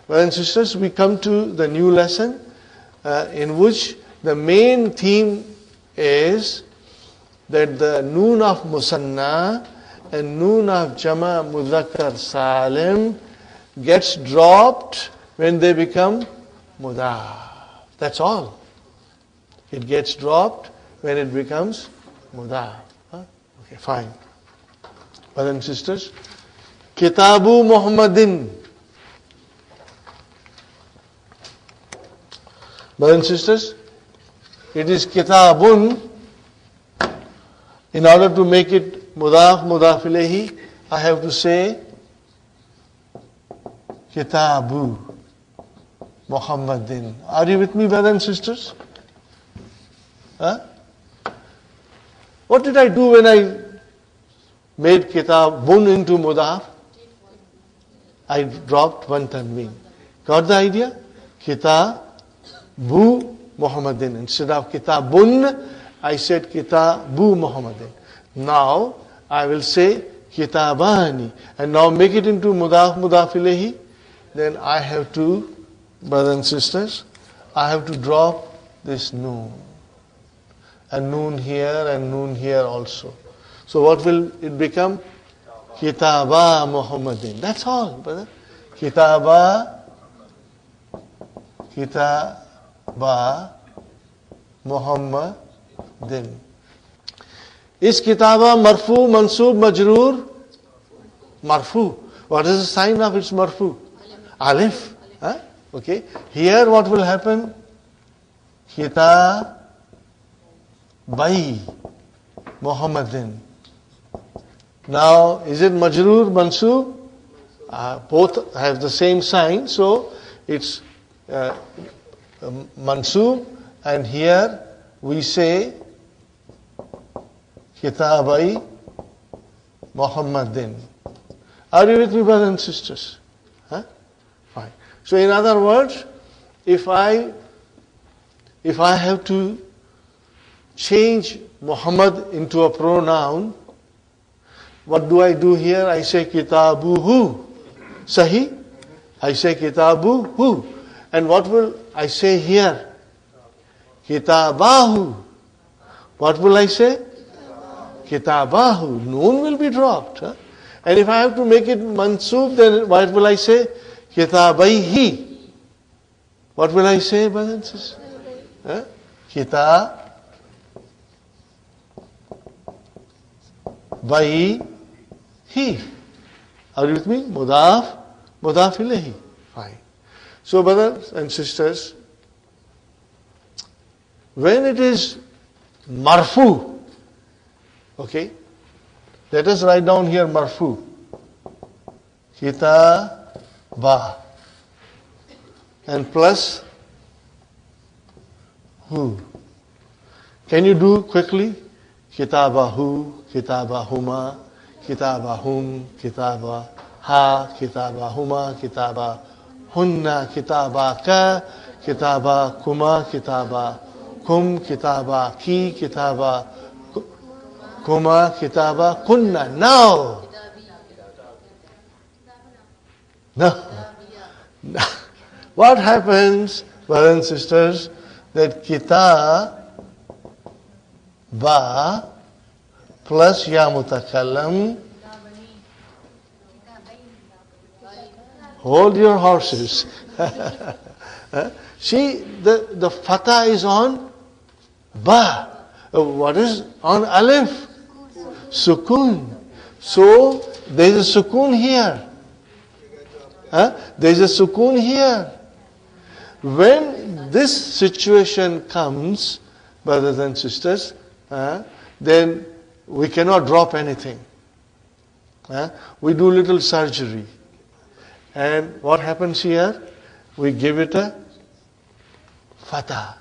Brothers and sisters, we come to the new lesson in which the main theme is that the noon of Musanna and noon of Jama Mudhakkar Salim gets dropped when they become Mudaf. That's all. It gets dropped when it becomes Mudaf. Okay, fine. Brothers and sisters, Kitabu Muhammadin. Brothers and sisters, it is Kitabun. In order to make it Mudaf, Mudaf ilayhi, I have to say Kitabu Muhammadin. Are you with me, brothers and sisters? Huh? What did I do when I made Kitabun into Mudaf? I dropped one tanween. Got the idea? Kitabu Muhammadin. Instead of Kitabun, I said Kitabu Muhammadin. Now I will say Kitabani. And now make it into Mudaf, Mudaf ilayhi. Then I have to, brothers and sisters, I have to drop this noon. And noon here and noon here also. So what will it become? Kitaba Muhammadin. That's all, brother. Kitaba Muhammadin. Is Kitaba Marfu, Mansub, Majroor? Marfu. What is the sign of its Marfu? Alif. Huh? Okay. Here what will happen? Kitabai Muhammadin. Now, is it Majroor, Mansub? Both have the same sign, so it's Mansub, and here we say Kitabai Muhammadin. Are you with me, brothers and sisters? Huh? Fine. So in other words, if I have to change Muhammad into a pronoun, what do I do here? I say Kitabuhu. Sahi? I say Kitabuhu. And what will I say here? Kitabahu. What will I say? Kitabahu. Noon will be dropped. Huh? And if I have to make it mansub, then what will I say? Kitabaihi. What will I say, brothers and sisters? Huh? Kitabaihi. Are you with me? Mudaf, Mudaf ilayhi. Fine. So, brothers and sisters, when it is marfu, okay, let us write down here marfu. Kitaba. And plus hu. Can you do quickly? Kitabahu, kitabahuma, kitabahum, kitabaha, kitabahuma, kitabahunna, kitabaka, kitabakuma, kitabakum, kitabaki, kitabakuma, kitabakunna. Now! No. What happens, brothers and sisters, that kitaba plus ya mutakallam. Hold your horses. See, the fatha is on ba. What is on alif? Sukun. So, there is a sukun here. There is a sukun here. When this situation comes, brothers and sisters, then we cannot drop anything. We do little surgery. And what happens here? We give it a fatha.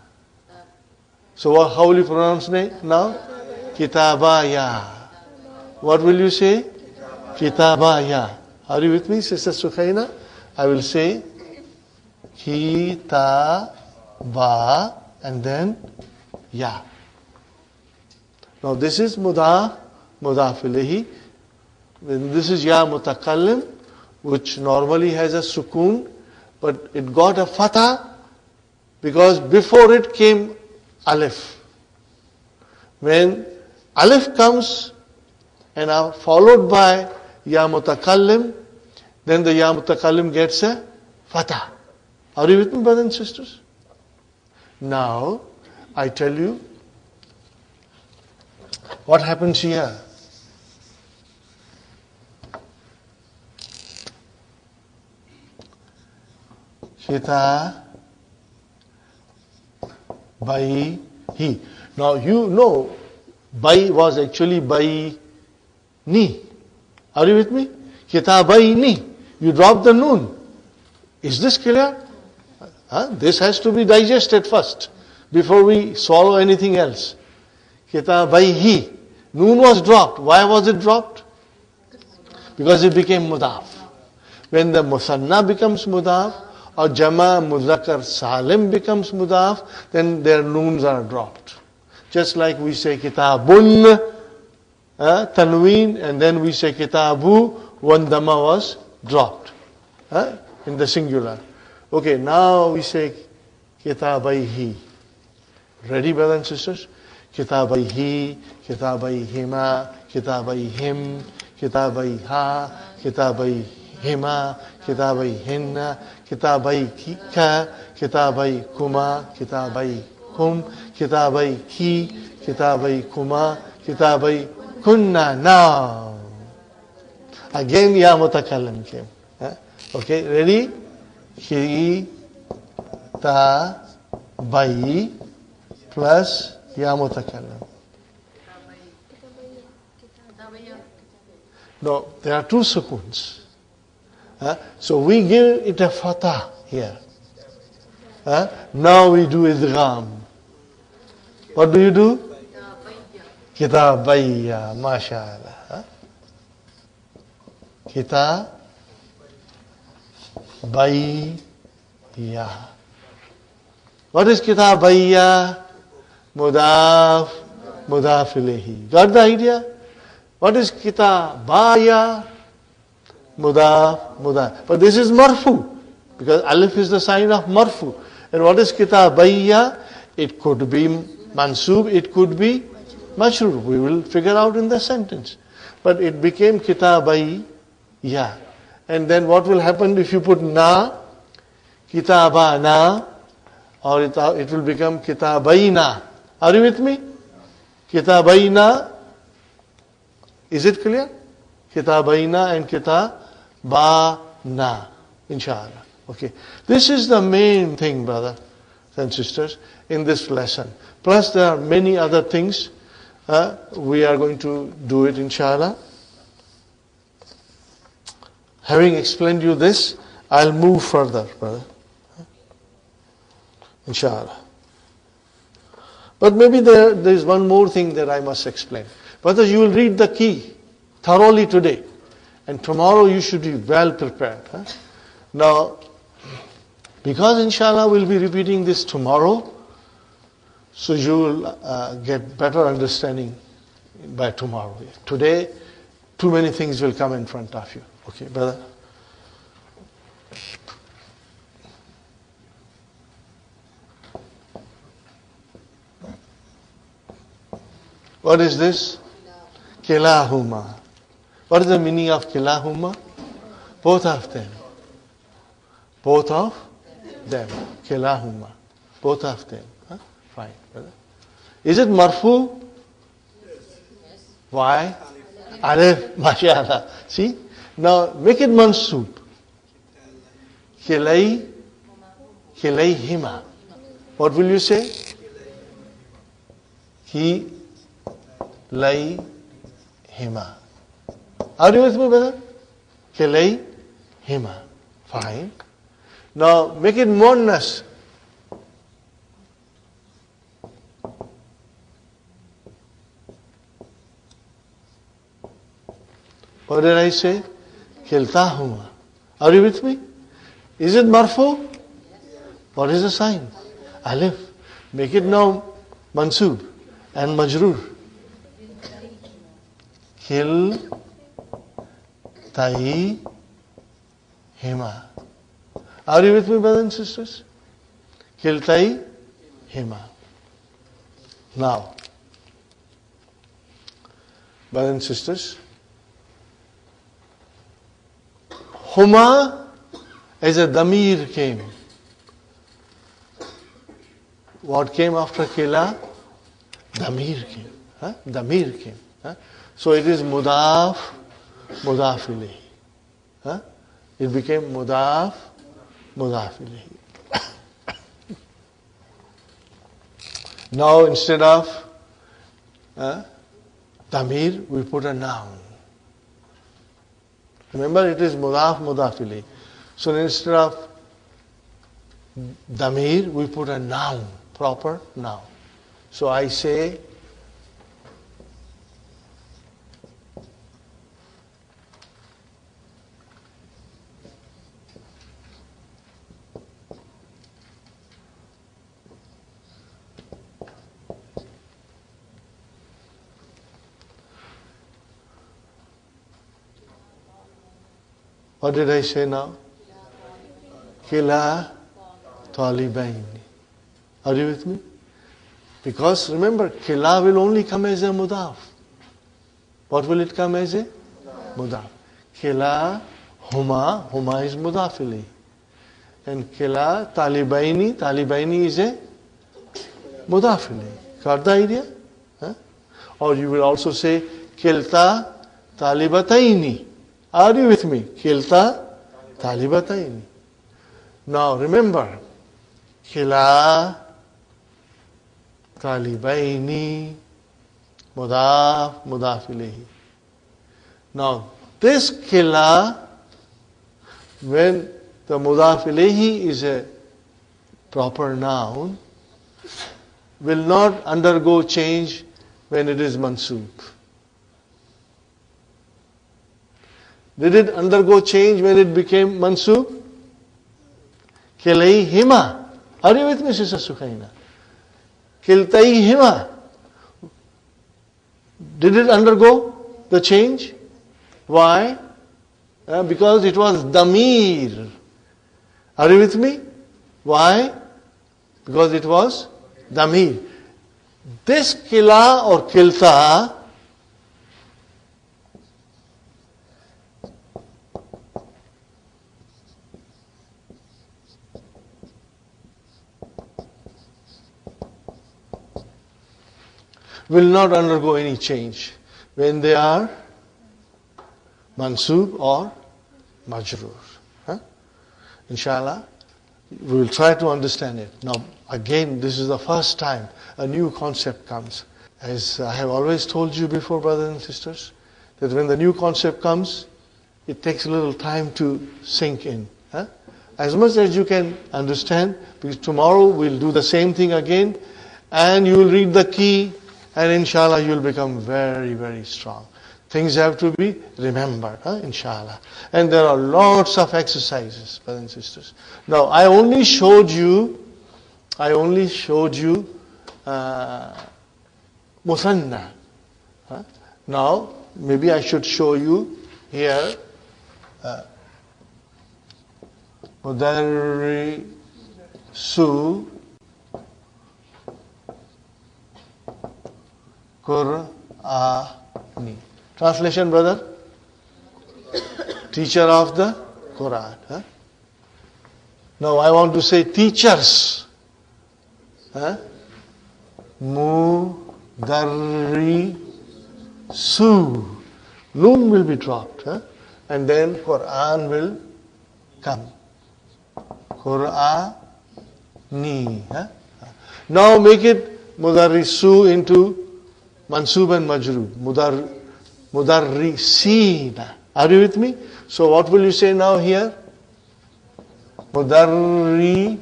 So how will you pronounce it now? Kitabaya. What will you say? Kitabaya. Are you with me, Sister Sukhaina? I will say Kitaba and then Ya. Now this is Mudaf, Mudaf ilayhi. This is Ya Mutakallim, which normally has a sukun, But it got a fatha because before it came alif. When alif comes and are followed by ya mutakallim, then the ya mutakallim gets a fatha. Are you with me, brothers and sisters? Now, I tell you what happens here. Kita by he. Now you know by was actually by ni. Are you with me? Kita by ni. You drop the noon. Is this clear? This has to be digested first before we swallow anything else. Kita by he. Noon was dropped. Why was it dropped? Because it became mudaf. When the musanna becomes mudaf, or jama muzakkar salim becomes mudaf, then their noons are dropped. Just like we say kitabun, tanween, and then we say kitabu, one dhamma was dropped in the singular. Okay, now we say kitabaihi. Ready, brothers and sisters? Kitabaihi, kitabaihima, kitabaihim, kitabaiha, kitabaihima, kitabaihinna, kitabaikika, kitabaikuma, kitabai-kum, kitabai-ki, kitabai-kuma, kitabai-kunna. Now, again ya mutakallim came. Okay, ready? Ki-ta-bai plus ya mutakallim. No, there are two sukuns. So we give it a fatah here. Now we do idgham. What do you do? Kitabayya, mashallah. Kitabayya. What is kitabayya? Mudaf, mudaf ilayhi. Got the idea? What is kitabaya? Mudaf, mudaf. But this is marfu, because alif is the sign of marfu. And what is kitabayya? It could be mansub, it could be majrur. We will figure out in the sentence. But it became kitabayya. And then what will happen if you put na, kitabana, or it will become kitabayna. Are you with me? Kitabayna. Is it clear? Kitabayna and kitabana. Inshallah. Okay. This is the main thing, brothers and sisters, in this lesson. Plus there are many other things. We are going to do it, inshallah. Having explained you this, I'll move further, brother. Inshallah. But maybe there is one more thing that I must explain. Brother, you will read the key thoroughly today. And tomorrow you should be well prepared. Now, because inshallah we'll be repeating this tomorrow, so you will get better understanding by tomorrow. Today, too many things will come in front of you. Okay, brother? What is this? Kilahuma. What is the meaning of kilahuma? Both of them. Both of them. Kilahuma. Both of them. Fine, brother. Is it marfu? Yes. Why? Alif, mashallah. See? Now make it mansub. Kilayhima. What will you say? Kilayhima. Are you with me, brother? Kilayhima. Fine. Now make it muannas. What did I say? Kiltahuma. Are you with me? Is it marfu? What is the sign? Alif. Make it now mansub and majrur. Kiltayhima. Are you with me, brothers and sisters? Kiltai hima. Now, brothers and sisters, huma as a damir came. What came after kila? Damir came. Damir came. So it is mudaf, mudaf ilayhi. It became mudaf, mudaf ilayhi. Now instead of damir, we put a noun. Remember, it is mudaf, mudaf ilayhi. So instead of damir, we put a noun, proper noun. So I say, what did I say now? Kila talibaini. Are you with me? Because remember, kila will only come as a mudaf. What will it come as a? Mudaf. Kila huma, huma is mudaf ilayhi. And kila talibaini, talibaini is a mudaf ilayhi. Got the idea? Or you will also say kilta talibataini. Are you with me? Kilta talibataini. Now remember, kila talibaini mudaf, mudaf ilayhi. Now this kila, when the mudaf ilayhi is a proper noun, will not undergo change when it is mansoob. Did it undergo change when it became mansoob? Kilayhima. Are you with me, Sister Sukhaina? Kiltayhima. Did it undergo the change? Why? Because it was damir. Are you with me? Why? Because it was damir. This kila or kilta will not undergo any change when they are mansoob or majroor. Inshallah, we will try to understand it. Now, again, this is the first time a new concept comes. As I have always told you before, brothers and sisters, that when the new concept comes, it takes a little time to sink in. As much as you can understand, because tomorrow we'll do the same thing again, and you will read the key, and inshallah you'll become very, very strong. Things have to be remembered, inshallah. And there are lots of exercises, brothers and sisters. Now, I only showed you musanna. Now, maybe I should show you here mudarrisu Qur'ani. Translation, brother? Teacher of the Quran. Now I want to say teachers. Mudarrisu. Noon will be dropped. And then Quran will come. Qur'ani. Now make it mudarrisu into mansoob and majroor. Mudarrisina. Are you with me? So what will you say now here? Mudarrisi.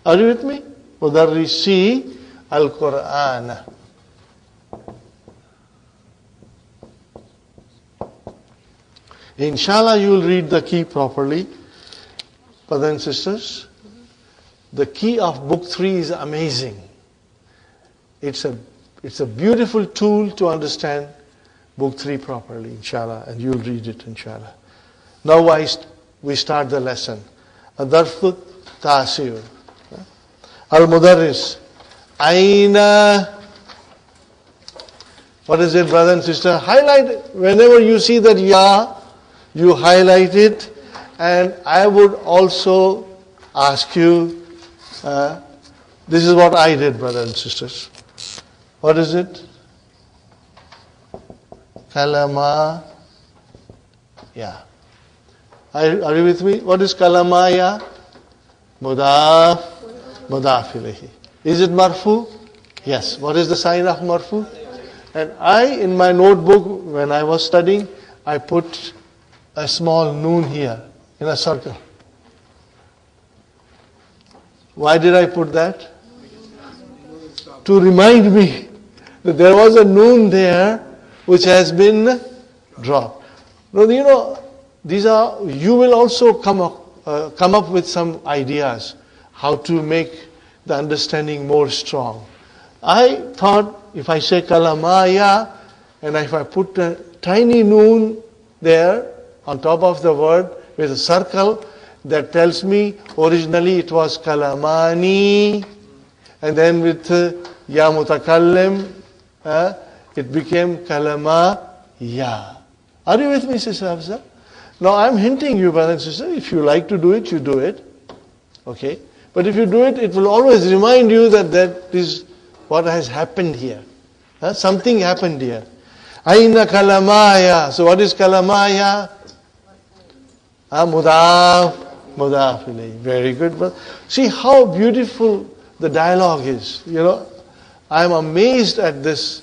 Are you with me? Mudarrisi al-Qur'an. Inshallah you will read the key properly. Brothers and sisters, the key of book 3 is amazing. It's a beautiful tool to understand book 3 properly, inshallah, and you'll read it, inshallah. Now we start the lesson. Adarfu Tasiu. Al-Mudarris. Aina. What is it, brother and sister? Highlight, whenever you see that ya, you highlight it. And I would also ask you, this is what I did, brothers and sisters. What is it? Kalama. Yeah. Are you with me? What is kalamaya? Mudaf. Mudaf ilayhi. Is it marfu? Yes. What is the sign of marfu? And in my notebook, when I was studying, I put a small noon here in a circle. Why did I put that? To remind me that there was a noon there which has been dropped. Now, you will also come up with some ideas how to make the understanding more strong. I thought if I say kalamaya and if I put a tiny noon there on top of the word with a circle, that tells me originally it was kalamani, and then with ya mutakallim it became kalamaya. Are you with me, Sister Hafsa? Now I'm hinting you, brother and sister, if you like to do it, you do it. Okay? But if you do it, it will always remind you that is what has happened here. Something happened here. Aina kalamaya. So what is kalamaya? Mudaf ilayhi. Very good, brother. See how beautiful the dialogue is. I am amazed at this,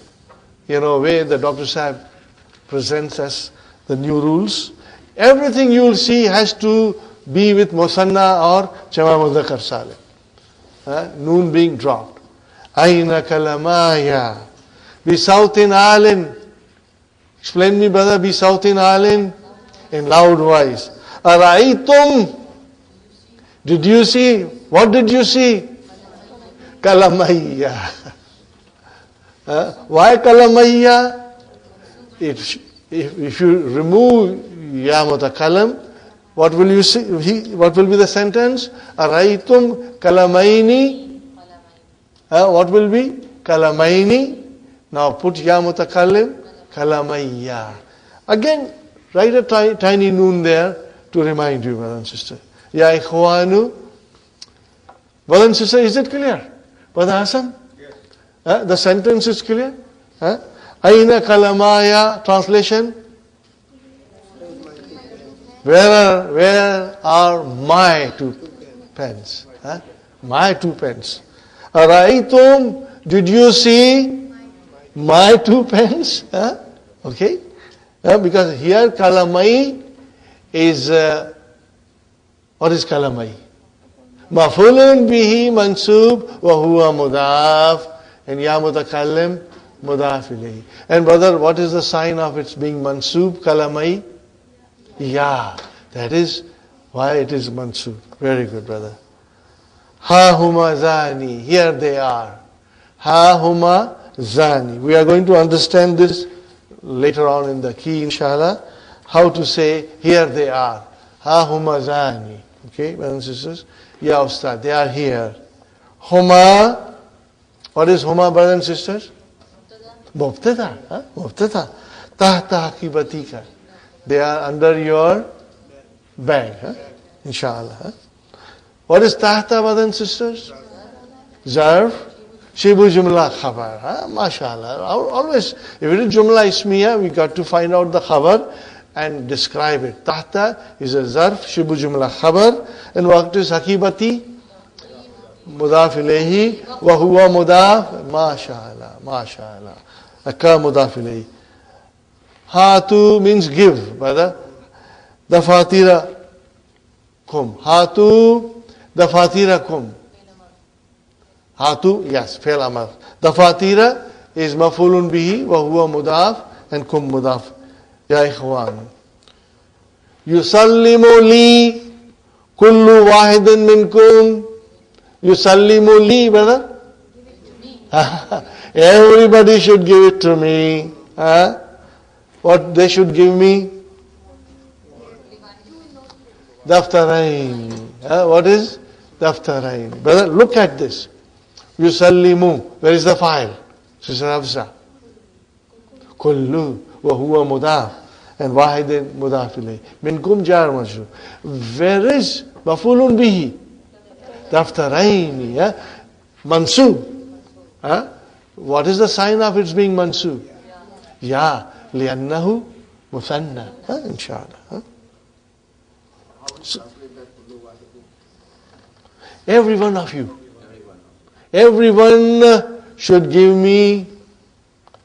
way the Dr. Sahib presents us the new rules. Everything you will see has to be with musanna or jama mudhakkar salim. Noon being dropped. Aina kalamaya. Bisautin alin. Explain me, brother, bisautin alin in loud voice. Araitum. Did you see? What did you see? Kalamaya. Why kalamaya? If you remove ya mutakalam, what will you see? What will be the sentence? Araitum kalamaini. What will be? Kalamaini. Now put ya mutakalim. Kalamaya. Again, write a tiny noon there to remind you, brother and sister. Ya ikhwanu. Brother and sister, is it clear? Brother Hassan? Yes. The sentence is clear? Aina kalamaya. Translation? Where are my 2 pens? My 2 pens. Araitum, did you see my 2 pens? Okay? Because here kalamai is, what is kalamai? Mafulun bihi mansub wa huwa mudaf, and ya mutakallim mudaf ilayhi. And brother, what is the sign of its being mansub, kalamai? Ya. That is why it is mansub. Very good, brother. Ha huma zani. Here they are. Ha huma zani. We are going to understand this later on in the key, inshallah. How to say, here they are. Ha huma zani. Okay, brothers and sisters? Ya Ustad, they are here. Huma. What is huma, brothers and sisters? Mubtada. Mubtada. Tahta hakibatika. They are under your bag. Inshallah. What is tahta, brothers and sisters? Zarf. Shibu jumla khabar. MashaAllah. Always, if it is jumla ismiya, we got to find out the khabar and describe it. Tahta is a zarf, shibu jumla khabar. And what is hakibati? Mudaf ilayhi. Wa huwa mudaf. MashaAllah. MashaAllah. Akka mudaf ilayhi. Hatu means give, brother. Dafatira kum. Hatu dafatira kum. Hatu, yes, fail amar. Dafatira is mafulun bihi wa huwa mudaf and kum mudaf. Ya ikhwan. Yusallimu li kullu wahidin minkum. Yusallimu li, brother. Everybody should give it to me. What they should give me? Daftarain. What is daftarain? Brother, look at this. Yusallimu. Where is the file? Sister Hafsa. Kullu wa huwa mudaf. And wahidin mudaf ilayh. Minkum jar majrur. Where is mafulun bihi? Daftarain. Mansub. What is the sign of its being mansub? Ya. Liannahu musanna. Inshallah. So, every one of you. Everyone should give me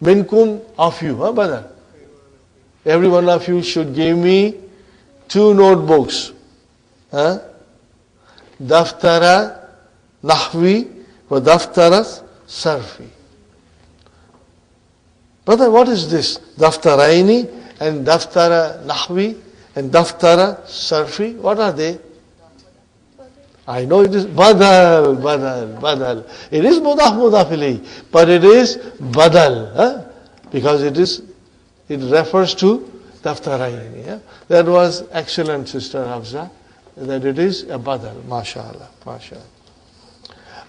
minkum of you, brother? Every one of you should give me 2 notebooks. Daftara nahwi wa daftara sarfi. Brother, what is this? Daftaraini and daftara nahwi and daftara sarfi. What are they? I know it is badal. It is mudaf ilayhi, but it is badal, because it refers to daftarain. That was excellent, Sister Hafsa, that it is a badal. MashaAllah.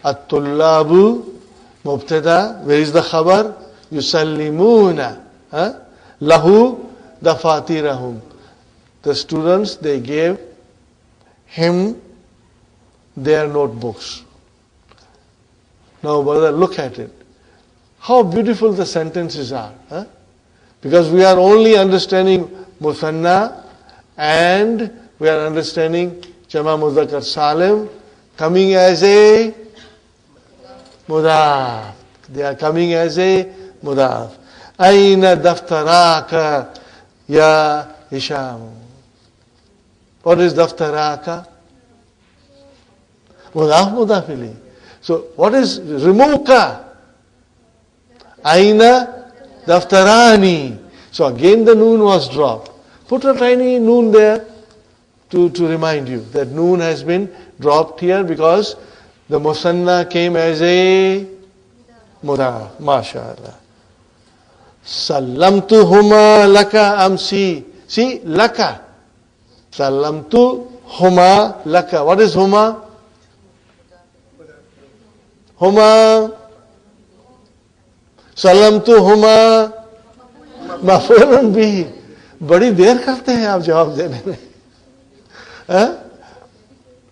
At-tullabu mubtada. Where is the khabar? Yusallimuna lahu dafatirahum. The students, they gave him their notebooks. Now, brother, look at it. How beautiful the sentences are. Because we are only understanding Musanna and we are understanding Jama Mudhakkar Salim coming as a mudaf. They are coming as a mudaf. Aina daftaraka ya Hisham. What is daftaraka? Mudaf ilayhi. So what is rimuka? Aina daftarani. So again the noon was dropped. Put a tiny noon there to remind you that noon has been dropped here because the musanna came as a mudaf. MashaAllah. Sallamtuhuma laka amsi. See, laka. Sallamtuhuma laka. What is huma? Huma. Sallamtuhuma maf'ulun bihi. बड़ी देर करते हैं आप जवाब देने में.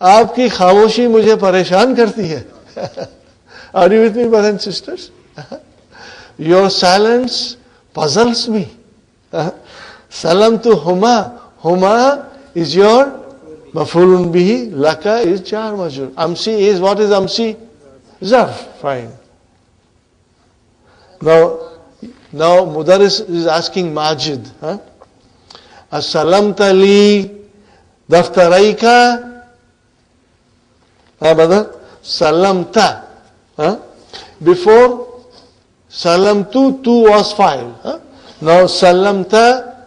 आपकी खामोशी मुझे परेशान करती है. Are you with me, brothers and sisters? Your silence puzzles me. Salamtu huma. Huma is your maf'ulun bihi. Laka is jar majrur. Amsi is, what is amsi? Zarf. Fine. Now Mudaris is asking Majid. As-salamta li daftaraika. Brother? Salamta. Before salamtu, tu was filed. Now salamta,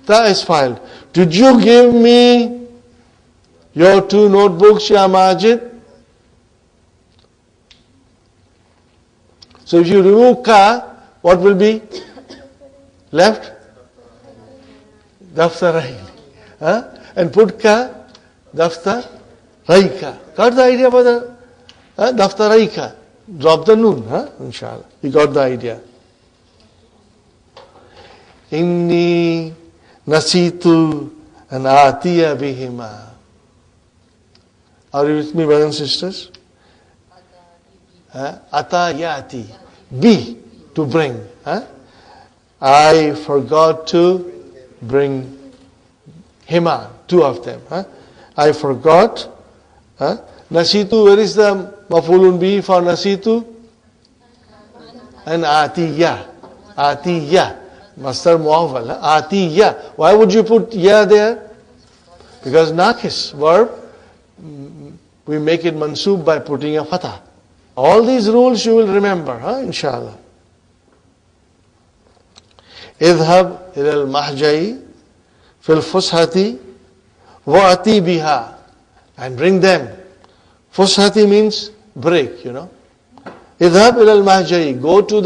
ta is filed. Did you give me your 2 notebooks, Ya Majid? So if you remove ka, what will be left? Daftarain. And put ka, daftaraika. Got the idea, brother? Daftaraika. Drop the noon, inshallah. You got the idea. Inni nasitu an atiya bihima. Are you with me, brothers and sisters? Ata yati. Be, to bring. I forgot to bring hima, 2 of them. I forgot. Nasitu, where is the maf'ulun bihi for nasitu? And atiya. Atiya. Masdar muawwal. Atiya. Why would you put ya there? Because nakis, verb, we make it mansub by putting a fatah. All these rules you will remember, inshallah. اذهب إلى المحجع في الفسحة وأتي بها, and bring them. Fushati means break, اذهب إلى المحجع, go to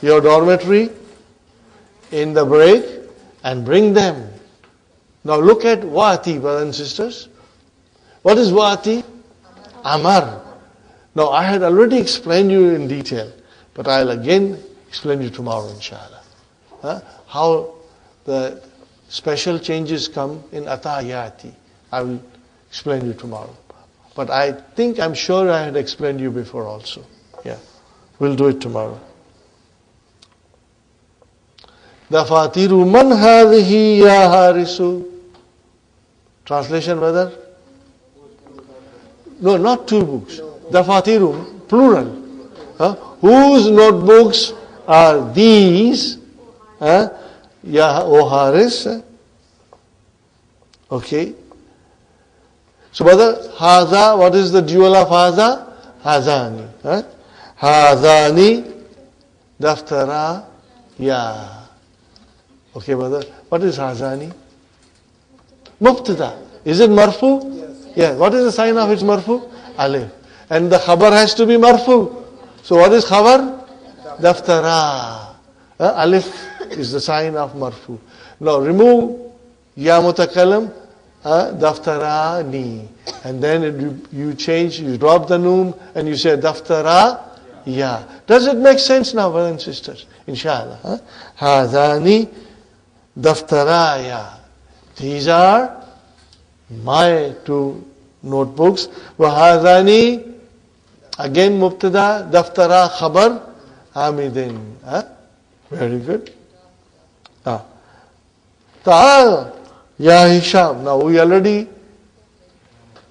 your dormitory in the break and bring them. Now look at wa'ati, brothers and sisters. What is wa'ati? Amar. Now, I had already explained you in detail, but I'll again explain you tomorrow, inshallah. How the special changes come in atayati. I will explain you tomorrow. But I think, I'm sure I had explained you before also. Yeah. We'll do it tomorrow. Dafatiru man hadhihi ya harisu. Translation, brother? No, not two books. Dafatiru, plural. Whose notebooks are these? Ya O Haris. Okay. So, brother, Haza, what is the dual of Haza? Hazani. Hazani daftara ya. Okay, brother. What is Hazani? Mubtada. Is it marfu? Yes. Yeah. What is the sign of its marfu? Alif. And the khabar has to be marfu. So what is khabar? Daftara. Alif is the sign of marfu. Now remove ya mutakallam, daftarani. And then you change, you drop the noon and you say daftara ya. Does it make sense now, brothers and sisters? Inshallah. Hadani daftara ya. These are my two notebooks. Wahadani, again mubtada, daftara khabar, hamidin. Very good. Ta'al ya Hisham. Now we already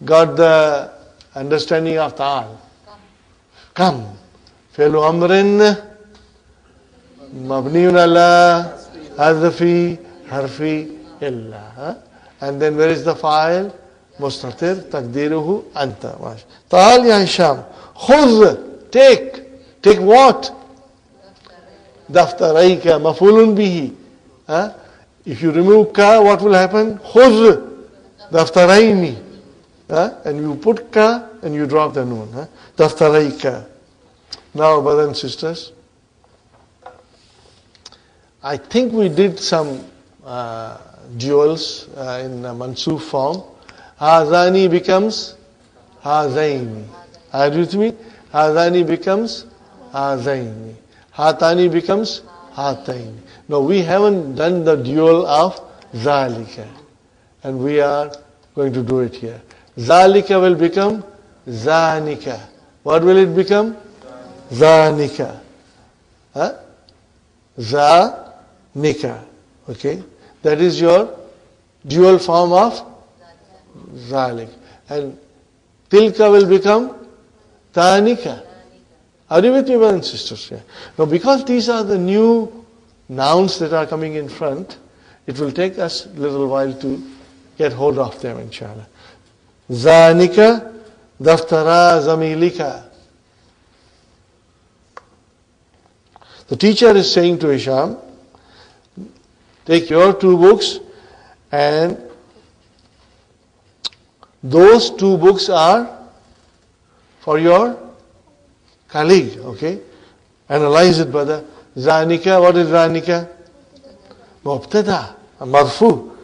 got the understanding of ta'al. Come. Fi'lu amrin mabniun ala hadfi harfi illa. And then where is the file? Mustatir taqdiruhu anta. Ta'al ya Hisham. Khudh, take. Take what? Daftaraika mafulun bihi. If you remove ka, what will happen? Khudh daftaraini. And you put ka and you drop the noon. Daftaraika. Now, brothers and sisters, I think we did some duals in mansoof form. Hazani becomes hazaini. Are you with me? Hazani becomes hazaini. Hatani becomes hataini. No, we haven't done the dual of zalika. And we are going to do it here. Zalika will become zanika. What will it become? Zanika. Zanika. Okay? That is your dual form of zalik. And tilka will become tanika. Are you with me, brothers and sisters? Yeah. Now, because these are the new nouns that are coming in front, it will take us a little while to get hold of them, inshallah. Zanika, daftara, zamilika. The teacher is saying to Hisham, take your two books, and those two books are for your colleague, okay? Analyze it, brother. Zanika, what is Zanika? Mubtada, marfu.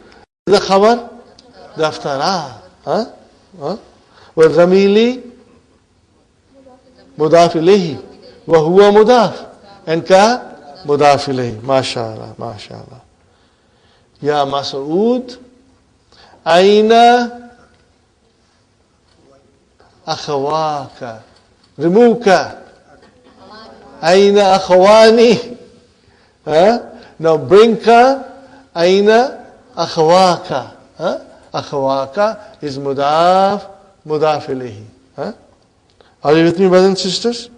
The khabar? Daftara. Wa zamili mudaf ilayhi. Wa huwa mudaf. And ka mudaf ilayhi. MashaAllah, MashaAllah. Ya Mas'ud, aina akhawaka. Remove ka. Aina akhawani. Now bring ka. Aina akhawaka. Akhawaka is mudaf ilayhi. Are you with me, brothers and sisters?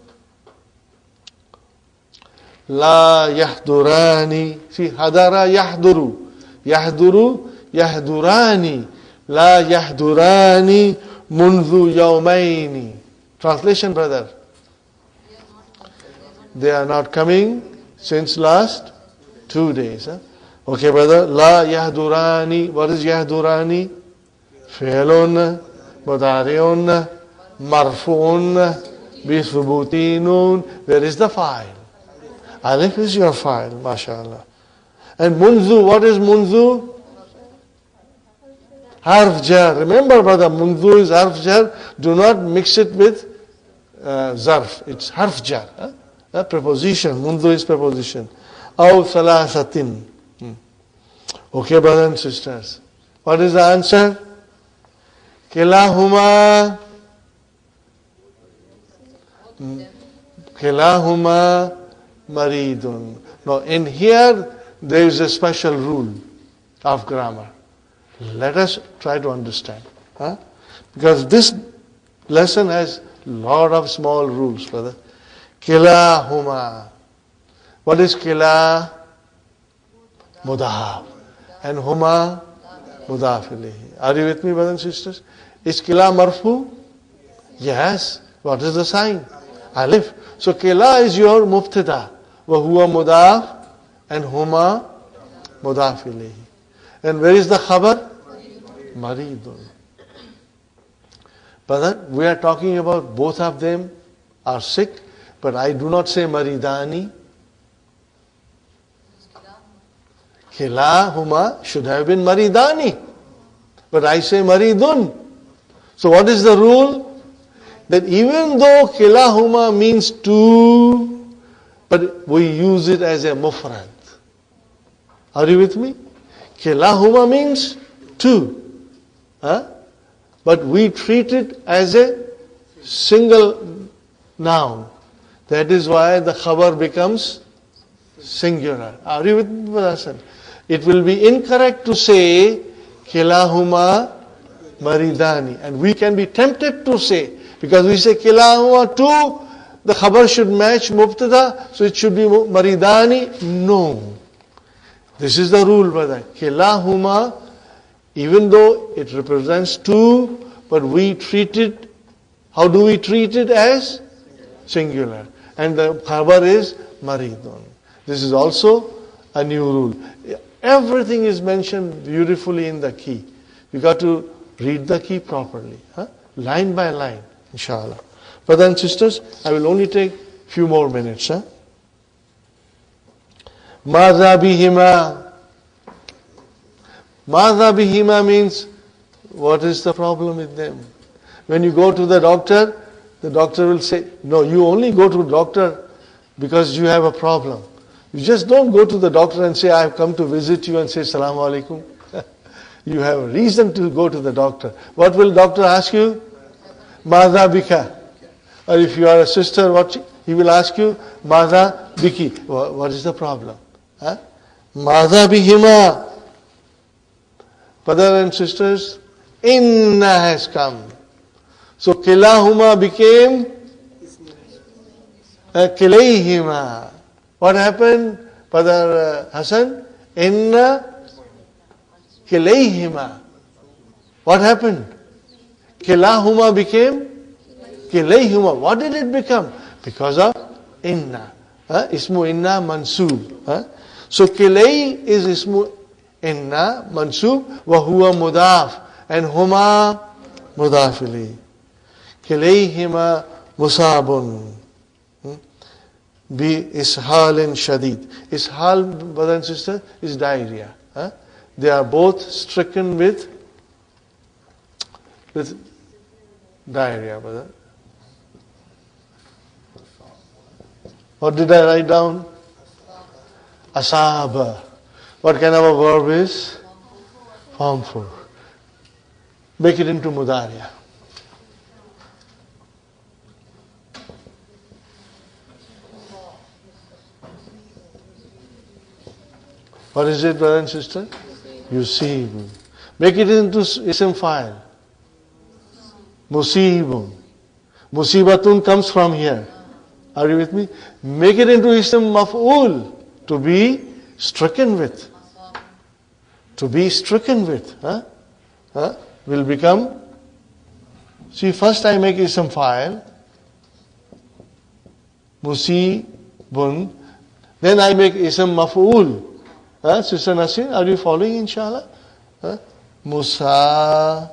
La yahdurani. See, hadara yahduru. Yahduru, yahdurani. La yahdurani munzu yawmaini. Translation, brother. They are not coming since last 2 days. Okay, brother. La yahdurani. What is yahdurani? Fi'lun, mudari'un, marfu'un, bithubutinun. Where is the file? Alif is your file, mashallah. And munzu, what is munzu? Harf jar. Remember, brother, mundu is harf jar. Do not mix it with zarf. It's harf jar. Preposition. Mundu is preposition. Aw thalathatin. Okay, brothers and sisters. What is the answer? Kilahuma. Kilahuma maridun. Now, in here, there is a special rule of grammar. Let us try to understand. Because this lesson has a lot of small rules, brother. Kilahuma. What is kila? Mudaf. And huma? Mudaf ilayhi. Are you with me, brothers and sisters? Is kila marfu? Yes. What is the sign? Alif. So kila is your mubtada. Wa huwa mudaf. And huma? Mudaf ilayhi. And where is the khabar? Maridun. Brother, we are talking about both of them are sick, but I do not say maridani. Kilahuma should have been maridani. But I say maridun. So what is the rule? That even though kilahuma means two, but we use it as a mufrad. Are you with me? Kilahuma means two. But we treat it as a single noun. That is why the khabar becomes singular. Are you with me, Hasan? It will be incorrect to say kilahuma maridani. And we can be tempted to say, because we say kilahuma two, the khabar should match mubtada, so it should be maridani. No. This is the rule, brother. Kilahuma, even though it represents two, but we treat it, how do we treat it? As singular. And the khabar is maridun. This is also a new rule. Everything is mentioned beautifully in the key. You got to read the key properly. Line by line, inshallah. Brothers and sisters, I will only take a few more minutes. Madha bihima. Madha bihima means, what is the problem with them? When you go to the doctor will say, no, you only go to the doctor because you have a problem. You just don't go to the doctor and say, I have come to visit you and say, Salaam alaikum. You have a reason to go to the doctor. What will doctor ask you? Madha bika. Or if you are a sister, what he will ask you? Madha biki. What is the problem? Madha bihima. Brothers and sisters, inna has come. So kilahuma became kilayhima. What happened, Brother Hassan? Inna kilayhima. What happened? Kilahuma became kilayhuma. What did it become? Because of inna. Ismu inna mansub. So kilay is ismu inna mansub wa huwa mudaf. And huma mudaf ilayhi. Kilayhima musabun. Bi ishalin shadid. Ishal, brother and sister, is diarrhea. They are both stricken with diarrhea, brother. What did I write down? Asaba. What kind of a verb is? Form 4. Make it into mudariya. What is it, brother and sister? Yusibun. Make it into ism file. Musibun. Musibatun comes from here. Are you with me? Make it into ism maf'ul. To be stricken with. To be stricken with. Will become. See, first I make ism file. Musibun. Then I make ism maf'ul. Sister Nasrin, are you following, inshallah? Musa.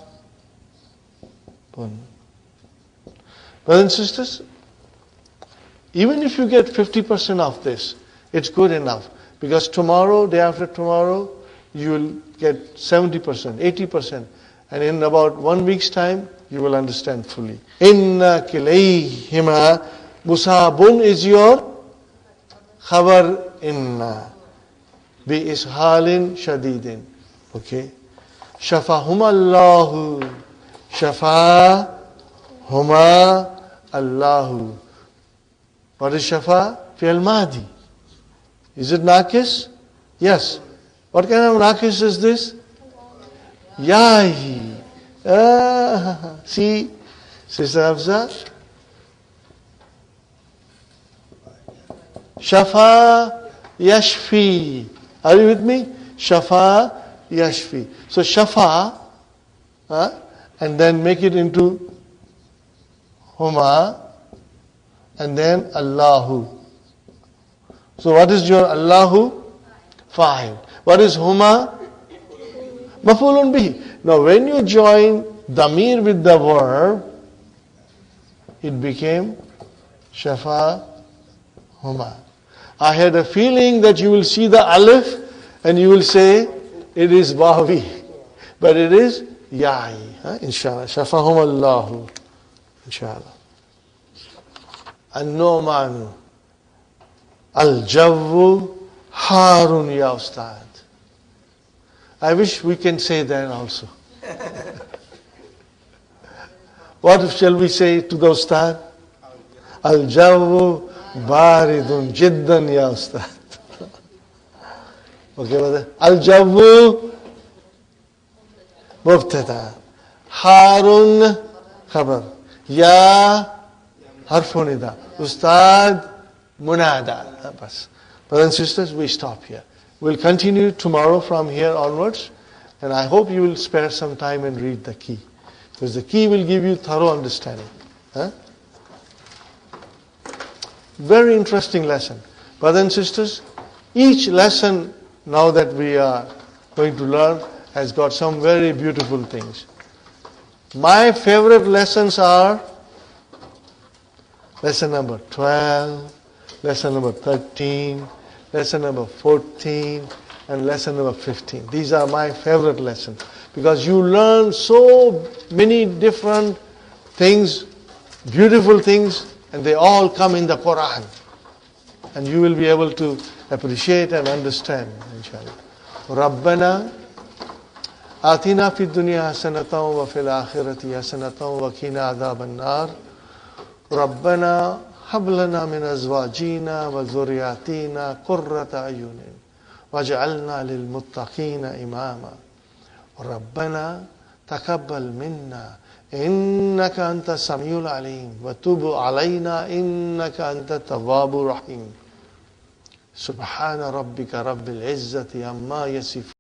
Brothers and sisters, even if you get 50% of this, it's good enough. Because tomorrow, day after tomorrow, you will get 70%, 80%. And in about 1 week's time, you will understand fully. Inna kilayhima musabun is your khabar inna. Bi ishalin shadidin. Okay. Shafahuma Allahu. Shafahuma Allahu. What is shafa? Fi'al madi. Is it nakis? Yes. What kind of nakis is this? Yahi. See, Sister Hafsa? Shafa yashfi. Are you with me? Shafa yashfi. So shafa, and then make it into huma, and then Allahu. So what is your Allahu? Fa'il. What is huma? Maf'ulun bihi. Now when you join damir with the verb, it became shafa huma. I had a feeling that you will see the alif and you will say it is wawi, but it is ya'i. Inshallah. Shafahum Allahu. Inshallah. An-Nu'manu. Al-Jawwu Harun ya Ustad. I wish we can say that also. What shall we say to the Ustad? Al-Jawwu Baridun Jiddan ya Ustad. Okay, brother. Al-Jawwu Mubtada. Harun Khabar. Ya Harfun Nida. Ustad Munada. Brothers and sisters, we stop here. We'll continue tomorrow from here onwards, and I hope you will spare some time and read the key, because the key will give you thorough understanding. Very interesting lesson. Brothers and sisters, each lesson now that we are going to learn has got some very beautiful things. My favorite lessons are lesson number 12, lesson number 13, lesson number 14, and lesson number 15. These are my favorite lessons because you learn so many different things, beautiful things, and they all come in the Quran. And you will be able to appreciate and understand, inshallah. Rabbana atina fid dunya hasanatan wa fil akhirati hasanatan wa qina adhaban nar. Rabbana hab lana min azwajina wa dhurriyyatina qurrata ayunin waj'alna lil muttaqina imama. Rabbana taqabbal minna innaka anta samiul alim wa tub alayna innaka anta tawwabur rahim. Subhana rabbika rabbil izzati amma yasifun.